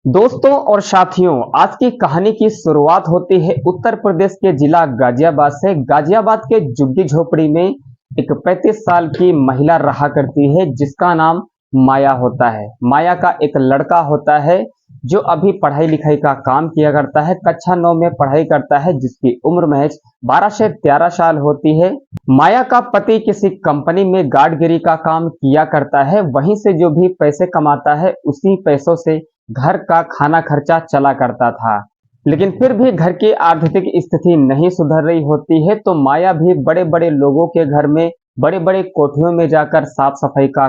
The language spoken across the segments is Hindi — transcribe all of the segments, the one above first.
दोस्तों और साथियों, आज की कहानी की शुरुआत होती है उत्तर प्रदेश के जिला गाजियाबाद से। गाजियाबाद के झुग्गी झोपड़ी में एक 35 साल की महिला रहा करती है जिसका नाम माया होता है। माया का एक लड़का होता है जो अभी पढ़ाई लिखाई का काम किया करता है, कक्षा 9 में पढ़ाई करता है, जिसकी उम्र महज 12 से 13 साल होती है। माया का पति किसी कंपनी में गार्डगिरी का काम किया करता है, वहीं से जो भी पैसे कमाता है उसी पैसों से घर का खाना खर्चा चला करता था। लेकिन फिर भी घर की आर्थिक स्थिति नहीं सुधर रही होती है, तो माया भी बड़े बड़े लोगों के घर में, बड़े बड़े कोठियों में जाकर साफ सफाई का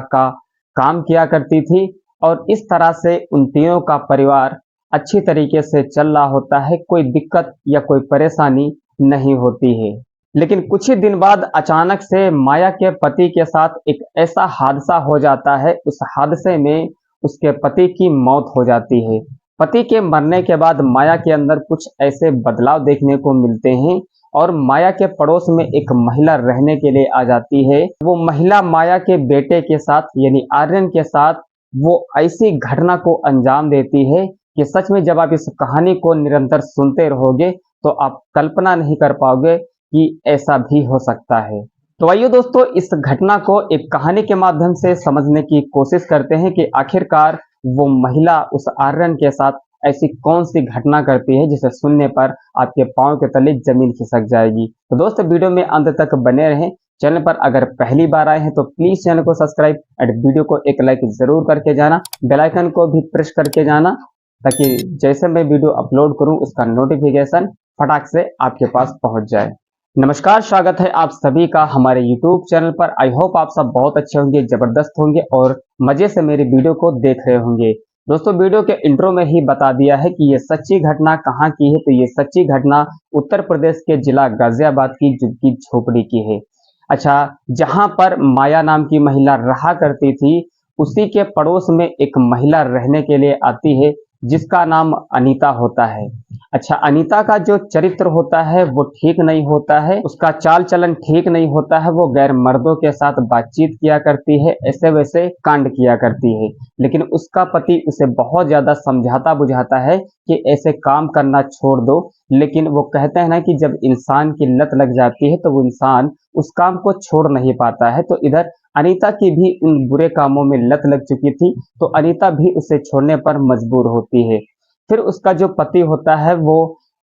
काम किया करती थी। और इस तरह से उन तीनों का परिवार अच्छी तरीके से चल रहा होता है, कोई दिक्कत या कोई परेशानी नहीं होती है। लेकिन कुछ ही दिन बाद अचानक से माया के पति के साथ एक ऐसा हादसा हो जाता है, उस हादसे में उसके पति की मौत हो जाती है। पति के मरने के बाद माया के अंदर कुछ ऐसे बदलाव देखने को मिलते हैं और माया के पड़ोस में एक महिला रहने के लिए आ जाती है। वो महिला माया के बेटे के साथ यानी आर्यन के साथ वो ऐसी घटना को अंजाम देती है कि सच में जब आप इस कहानी को निरंतर सुनते रहोगे तो आप कल्पना नहीं कर पाओगे कि ऐसा भी हो सकता है। तो आइए दोस्तों, इस घटना को एक कहानी के माध्यम से समझने की कोशिश करते हैं कि आखिरकार वो महिला उस आर्यन के साथ ऐसी कौन सी घटना करती है जिसे सुनने पर आपके पांव के तले जमीन खिसक जाएगी। तो दोस्तों, वीडियो में अंत तक बने रहें। चैनल पर अगर पहली बार आए हैं तो प्लीज चैनल को सब्सक्राइब और वीडियो को एक लाइक जरूर करके जाना, बेल आइकन को भी प्रेस करके जाना, ताकि जैसे मैं वीडियो अपलोड करूं उसका नोटिफिकेशन फटाक से आपके पास पहुंच जाए। नमस्कार, स्वागत है आप सभी का हमारे YouTube चैनल पर। आई होप आप सब बहुत अच्छे होंगे, जबरदस्त होंगे और मजे से मेरी वीडियो को देख रहे होंगे। दोस्तों, वीडियो के इंट्रो में ही बता दिया है कि ये सच्ची घटना कहाँ की है। तो ये सच्ची घटना उत्तर प्रदेश के जिला गाजियाबाद की झुग्गी झोपड़ी की है। अच्छा, जहां पर माया नाम की महिला रहा करती थी, उसी के पड़ोस में एक महिला रहने के लिए आती है जिसका नाम अनीता होता है। अच्छा, अनीता का जो चरित्र होता है वो ठीक नहीं होता है, उसका चाल चलन ठीक नहीं होता है, वो गैर मर्दों के साथ बातचीत किया करती है, ऐसे वैसे कांड किया करती है। लेकिन उसका पति उसे बहुत ज्यादा समझाता बुझाता है कि ऐसे काम करना छोड़ दो। लेकिन वो कहते हैं ना कि जब इंसान की लत लग जाती है तो वो इंसान उस काम को छोड़ नहीं पाता है। तो इधर अनीता की भी उन बुरे कामों में लत लग चुकी थी, तो अनीता भी उसे छोड़ने पर मजबूर होती है। फिर उसका जो पति होता है वो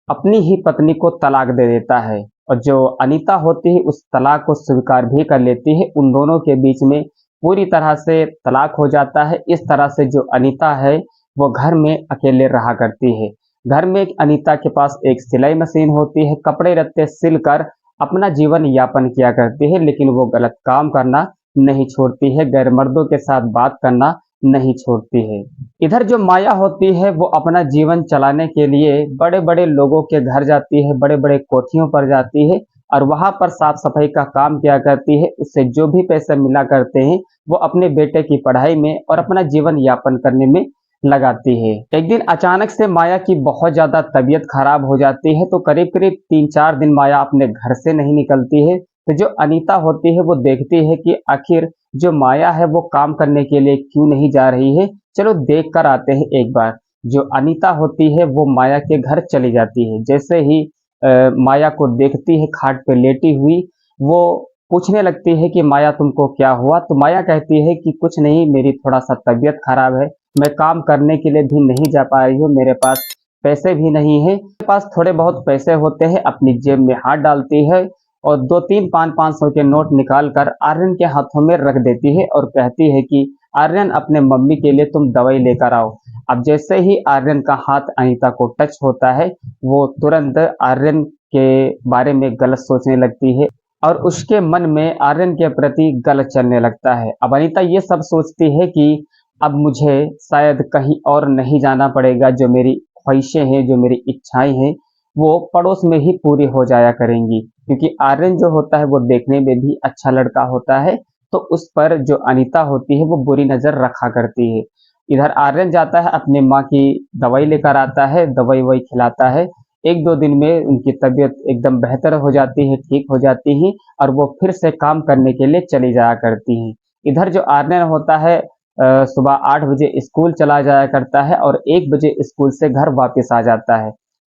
अपनी ही पत्नी को तलाक दे देता है और जो अनीता होती है उस तलाक को स्वीकार भी कर लेती है। उन दोनों के बीच में पूरी तरह से तलाक हो जाता है। इस तरह से जो अनीता है वो घर में अकेले रहा करती है। घर में एक अनीता के पास एक सिलाई मशीन होती है, कपड़े लत्ते सिलकर अपना जीवन यापन किया करती है। लेकिन वो गलत काम करना नहीं छोड़ती है, गैर मर्दों के साथ बात करना नहीं छोड़ती है। इधर जो माया होती है वो अपना जीवन चलाने के लिए बड़े बड़े लोगों के घर जाती है, बड़े बड़े कोठियों पर जाती है और वहां पर साफ सफाई का काम किया करती है। उससे जो भी पैसे मिला करते हैं वो अपने बेटे की पढ़ाई में और अपना जीवन यापन करने में लगाती है। एक दिन अचानक से माया की बहुत ज्यादा तबीयत खराब हो जाती है, तो करीब करीब 3-4 दिन माया अपने घर से नहीं निकलती है। तो जो अनीता होती है वो देखती है कि आखिर जो माया है वो काम करने के लिए क्यों नहीं जा रही है, चलो देख कर आते हैं एक बार। जो अनीता होती है वो माया के घर चली जाती है। जैसे ही माया को देखती है खाट पे लेटी हुई, वो पूछने लगती है कि माया तुमको क्या हुआ। तो माया कहती है कि कुछ नहीं, मेरी थोड़ा सा तबीयत खराब है, मैं काम करने के लिए भी नहीं जा पा रही हूँ, मेरे पास पैसे भी नहीं है। मेरे पास थोड़े बहुत पैसे होते हैं, अपनी जेब में हाथ डालती है और 2-3 500 के नोट निकाल कर आर्यन के हाथों में रख देती है और कहती है कि आर्यन, अपने मम्मी के लिए तुम दवाई लेकर आओ। अब जैसे ही आर्यन का हाथ अनीता को टच होता है, वो तुरंत आर्यन के बारे में गलत सोचने लगती है और उसके मन में आर्यन के प्रति गलत चलने लगता है। अब अनीता ये सब सोचती है कि अब मुझे शायद कहीं और नहीं जाना पड़ेगा, जो मेरी ख्वाहिशें हैं, जो मेरी इच्छाएं हैं, वो पड़ोस में ही पूरी हो जाया करेंगी। क्योंकि आर्यन जो होता है वो देखने में भी अच्छा लड़का होता है, तो उस पर जो अनीता होती है वो बुरी नजर रखा करती है। इधर आर्यन जाता है, अपनी माँ की दवाई लेकर आता है, दवाई वही खिलाता है। 1-2 दिन में उनकी तबीयत एकदम बेहतर हो जाती है, ठीक हो जाती है और वो फिर से काम करने के लिए चली जाया करती है। इधर जो आर्यन होता है सुबह 8 बजे स्कूल चला जाया करता है और 1 बजे स्कूल से घर वापस आ जाता है।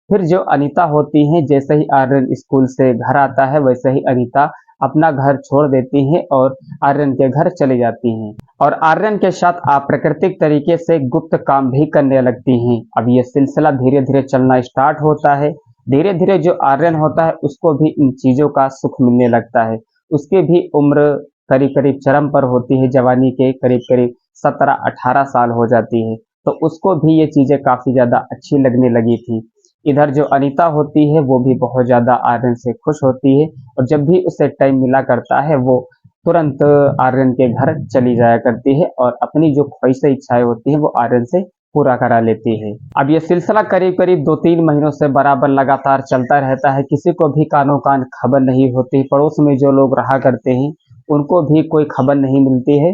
फिर जो अनीता होती हैं, जैसे ही आर्यन स्कूल से घर आता है वैसे ही अनीता अपना घर छोड़ देती हैं और आर्यन के घर चली जाती हैं और आर्यन के साथ अप्राकृतिक तरीके से गुप्त काम भी करने लगती हैं। अब ये सिलसिला धीरे धीरे चलना स्टार्ट होता है। धीरे धीरे जो आर्यन होता है उसको भी इन चीज़ों का सुख मिलने लगता है। उसकी भी उम्र करीब करीब चरम पर होती है, जवानी के करीब करीब 17-18 साल हो जाती है, तो उसको भी ये चीज़ें काफ़ी ज़्यादा अच्छी लगने लगी थी। इधर जो अनीता होती है वो भी बहुत ज़्यादा आर्यन से खुश होती है और जब भी उसे टाइम मिला करता है वो तुरंत आर्यन के घर चली जाया करती है और अपनी जो ख्वाहिशें इच्छाएं होती हैं वो आर्यन से पूरा करा लेती है। अब ये सिलसिला करीब करीब 2-3 महीनों से बराबर लगातार चलता रहता है। किसी को भी कानो कान खबर नहीं होती। पड़ोस में जो लोग रहा करते हैं उनको भी कोई खबर नहीं मिलती है।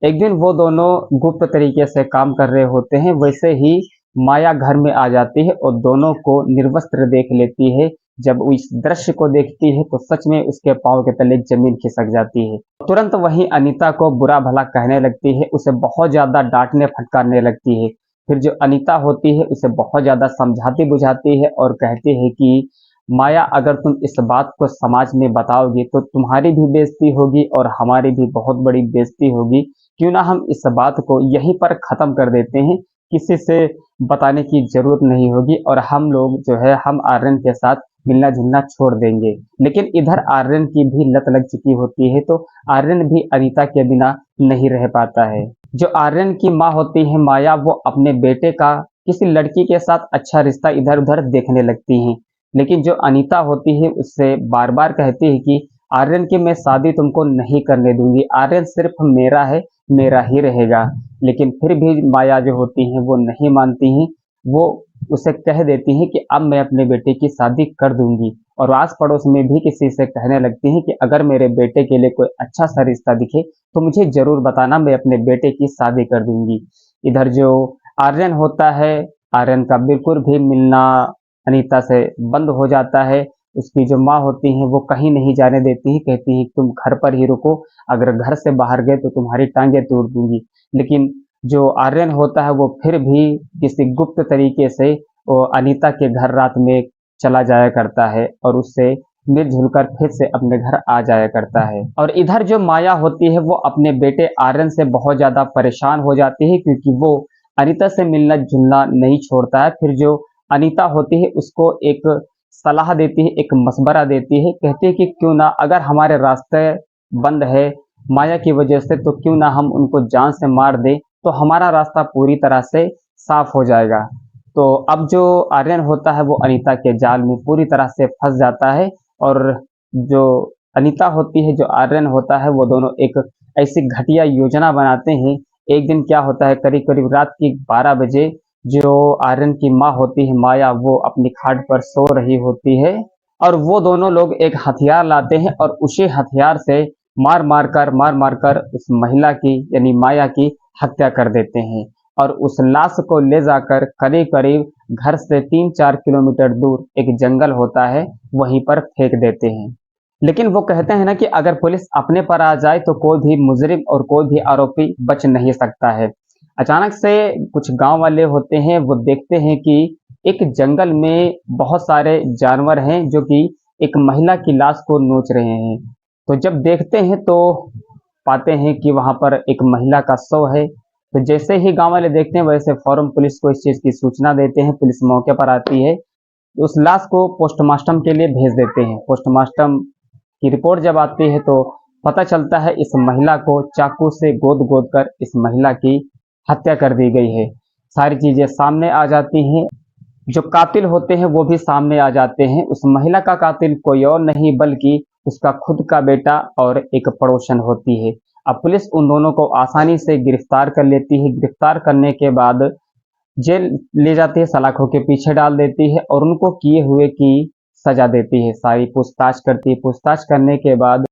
एक दिन वो दोनों गुप्त तरीके से काम कर रहे होते हैं, वैसे ही माया घर में आ जाती है और दोनों को निर्वस्त्र देख लेती है। जब वो इस दृश्य को देखती है तो सच में उसके पाँव के तले जमीन खिसक जाती है। तुरंत वही अनीता को बुरा भला कहने लगती है, उसे बहुत ज़्यादा डांटने फटकारने लगती है। फिर जो अनीता होती है उसे बहुत ज़्यादा समझाती बुझाती है और कहती है कि माया, अगर तुम इस बात को समाज में बताओगी तो तुम्हारी भी बेइज्जती होगी और हमारी भी बहुत बड़ी बेइज्जती होगी। क्यों ना हम इस बात को यहीं पर ख़त्म कर देते हैं, किसी से बताने की ज़रूरत नहीं होगी और हम लोग जो है हम आर्यन के साथ मिलना-जुलना छोड़ देंगे। लेकिन इधर आर्यन की भी लत लग चुकी होती है, तो आर्यन भी अनीता के बिना नहीं रह पाता है। जो आर्यन की माँ होती है माया, वो अपने बेटे का किसी लड़की के साथ अच्छा रिश्ता इधर-उधर देखने लगती हैं। लेकिन जो अनीता होती है उससे बार-बार कहती है कि आर्यन की मैं शादी तुमको नहीं करने दूँगी, आर्यन सिर्फ़ मेरा है, मेरा ही रहेगा। लेकिन फिर भी माया जो होती हैं वो नहीं मानती हैं। वो उसे कह देती हैं कि अब मैं अपने बेटे की शादी कर दूँगी और आस-पड़ोस में भी किसी से कहने लगती हैं कि अगर मेरे बेटे के लिए कोई अच्छा-सा रिश्ता दिखे तो मुझे ज़रूर बताना, मैं अपने बेटे की शादी कर दूँगी। इधर जो आर्यन होता है, आर्यन का बिल्कुल भी मिलना अनीता से बंद हो जाता है। उसकी जो माँ होती हैं वो कहीं नहीं जाने देती हैं, कहती हैं तुम घर पर ही रुको, अगर घर से बाहर गए तो तुम्हारी टाँगें तोड़ दूँगी। लेकिन जो आर्यन होता है वो फिर भी किसी गुप्त तरीके से वो अनीता के घर रात में चला जाया करता है और उससे मिल-जुल कर फिर से अपने घर आ जाया करता है। और इधर जो माया होती है वो अपने बेटे आर्यन से बहुत ज़्यादा परेशान हो जाती है, क्योंकि वो अनीता से मिलना-जुलना नहीं छोड़ता है। फिर जो अनीता होती है उसको एक सलाह देती है, एक मशवरा देती है, कहती है कि क्यों ना, अगर हमारे रास्ते बंद है माया की वजह से, तो क्यों ना हम उनको जान से मार दें, तो हमारा रास्ता पूरी तरह से साफ हो जाएगा। तो अब जो आर्यन होता है वो अनीता के जाल में पूरी तरह से फंस जाता है और जो अनीता होती है, जो आर्यन होता है, वो दोनों एक ऐसी घटिया योजना बनाते हैं। एक दिन क्या होता है, करीब करीब रात की 12 बजे जो आर्यन की माँ होती है माया, वो अपनी खाट पर सो रही होती है और वो दोनों लोग एक हथियार लाते हैं और उसी हथियार से मार मार कर उस महिला की यानी माया की हत्या कर देते हैं और उस लाश को ले जाकर करीब करीब घर से 3-4 किलोमीटर दूर एक जंगल होता है, वहीं पर फेंक देते हैं। लेकिन वो कहते हैं ना कि अगर पुलिस अपने पर आ जाए तो कोई भी मुजरिम और कोई भी आरोपी बच नहीं सकता है। अचानक से कुछ गांव वाले होते हैं, वो देखते हैं कि एक जंगल में बहुत सारे जानवर हैं जो कि एक महिला की लाश को नोच रहे हैं। तो जब देखते हैं तो पाते हैं कि वहाँ पर एक महिला का शव है। तो जैसे ही गाँव वाले देखते हैं वैसे फ़ौरन पुलिस को इस चीज़ की सूचना देते हैं। पुलिस मौके पर आती है, उस लाश को पोस्टमार्टम के लिए भेज देते हैं। पोस्टमार्टम की रिपोर्ट जब आती है तो पता चलता है इस महिला को चाकू से गोद-गोद कर इस महिला की हत्या कर दी गई है। सारी चीज़ें सामने आ जाती हैं। जो कातिल होते हैं वो भी सामने आ जाते हैं। उस महिला का कातिल कोई और नहीं बल्कि उसका खुद का बेटा और एक पड़ोसन होती है। अब पुलिस उन दोनों को आसानी से गिरफ्तार कर लेती है। गिरफ्तार करने के बाद जेल ले जाती है, सलाखों के पीछे डाल देती है और उनको किए हुए की सजा देती है। सारी पूछताछ करती है। पूछताछ करने के बाद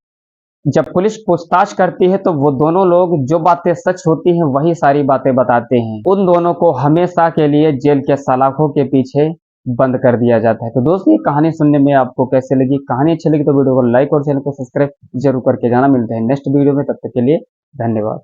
जब पुलिस पूछताछ करती है तो वो दोनों लोग जो बातें सच होती हैं वही सारी बातें बताते हैं। उन दोनों को हमेशा के लिए जेल के सलाखों के पीछे बंद कर दिया जाता है। तो दोस्तों, ये कहानी सुनने में आपको कैसे लगी? कहानी अच्छी लगी तो वीडियो को लाइक और चैनल को सब्सक्राइब जरूर करके जाना। मिलते हैं नेक्स्ट वीडियो में, तब तक के लिए धन्यवाद।